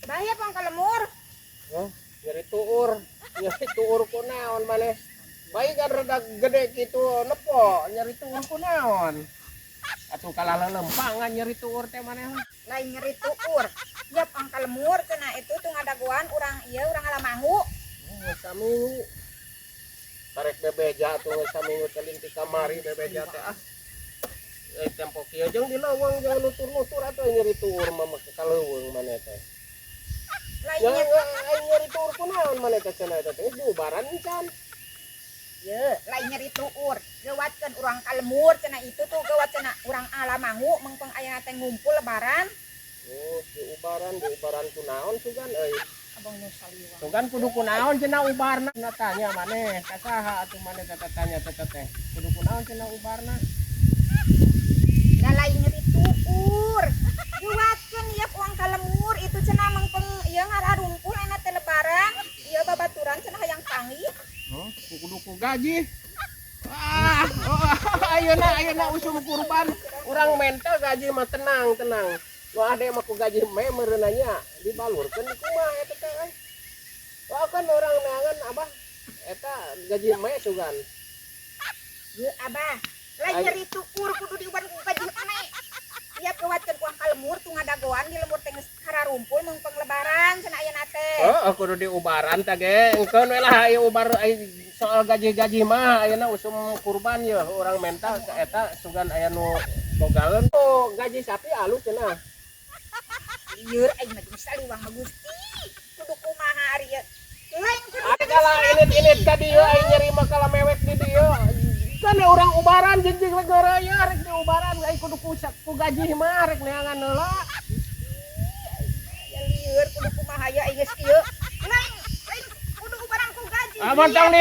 Bahaya pang kalemur. Oh, nyeri tuur ku naon maneh. Baik kan rada gede gitu nepo nyeri tuur ku naon. Atuh kalah lempangan nyeri tuur teh maneh. Lain nyeri tuur. Ya pang kalemur cenah itu tuh ngadaguan urang ieu urang alamangu. Saminggu. Tarek bebeja tuh saminggu teh linti kamari bebeja teh ah. Tempo kieu jeung di leuweung jeung nutur-nutur atuh nyeri tuur mah make kaleuweung maneh teh. Lain Nyeri tuur kunaon maneh teh cenah eta teh bubaran can. Ye, lain nyeri tuur. Geuwatkeun urang kalemur cenah itu tuh geuwat cenah urang alamangu mengpeng aya teh ngumpul lebaran. Oh, diubaran kunaon sugan euy. Abang nu saliwang. Sugan kudu kunaon cenah ubarna. Na tanya maneh, ka saha atuh maneh teh tanya teh. Kudu kunaon cenah ubarna? Da lain nyeri tuur. Geuwatkeun ieu urang kalemur itu cenah mengpeng ieu ngararumpul ena teh lebaran. Ieu babaturan cenah hayang panggih. Oh, kudu ku gaji. Ayeuna usum kurban. Urang mental gaji mah tenang. Nu ade mah ku gaji meureunna nya dibalurkeun kumaha eta teh euy. Wah kan urang neangan abah eta gaji me sugan. Ye abah, lain nyeri tuur kudu diuban ku gaji ane. Ieu geuwatkeun urang kalemur tuh ngadagoan di lembur teh geus hararumpul mengpeng lebaran cenah ayeuna teh. Oh, kudu diubaran teh ge. Engkeun we lah aya ubar soal gaji mah ayeuna usum kurban ye urang mental eta sugan aya nu bogaeun. Oh, gaji sapi alus cenah. Lieur aing mah jeung saliwang mah Gusti. Kudu kumaha ari ieu? Lain kudu Kala init ka dieu aing nyeri mah kala mewek di dieu. Kan urang ubaran jeung negara ya rek diubaran aing kudu ku gaji mah rek neangan heula. Ya lieur kudu kumaha ya aing geus ieu. Lain kudu ubaran ku gaji. Amun tong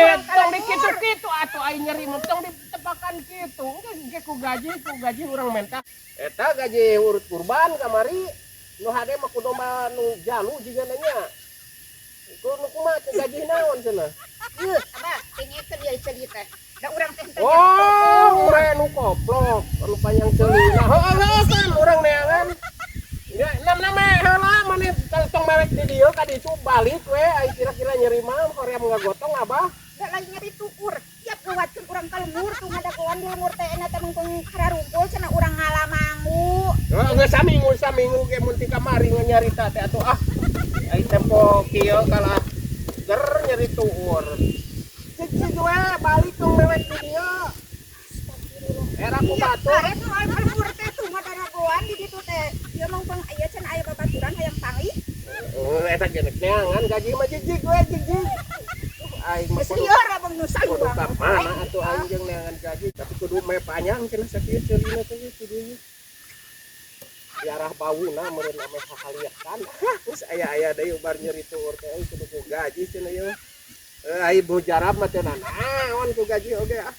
di kitu-kitu atuh aing nyeri mah tong ditepakan kitu. Engke ku gaji urang mental. Eta gaji urut kurban kamari. Nu hade mah kudu mah nu jalu jigana nya. Kudu kumaha teh gaji naon cenah? Yeuh, abah tengekeun ieu ceuli teh. Da urang teh teh. Oh, urang nu koplok, anu panjang ceulina. Heueuh kan urang neangan. Ya, nam-nama heula maneh tong mewek di dieu ka ditu balik we ai kira-kira nyeri mah hoream ngagotong abah. Da lain nyeri tuur. Tiap geuwatkeun urang kalemur tuh ngadagoan di lembur teh ena teh mengpeng hararumpul cenah urang ngalamangu. Geus saminggu ge mun ti kamari nyarita teh atuh ah. Ai tempo kieu kalah ger nyeri tuur. Cicing we balik tong mewek di dieu. Era ku batu. Eta lembur teh tuh ngadagoan di ditu teh. Ieu mengpeng aya cenah aya babaturan hayang panggih. Eta geus neangan gaji mah jijik we jijik. Aing mah Geus lieur abang nu kudu saliwang. ka mana atuh aing jeung neangan gaji tapi kudu me panjang cenah sakieu ceulina teh kudu. Di arah bauna meureun ame hahaliakan. Terus aya deui ubar nyeri tuur teh kudu ku gaji cenah ieu. Ai bojarab mah teh naon ku gaji oge ah.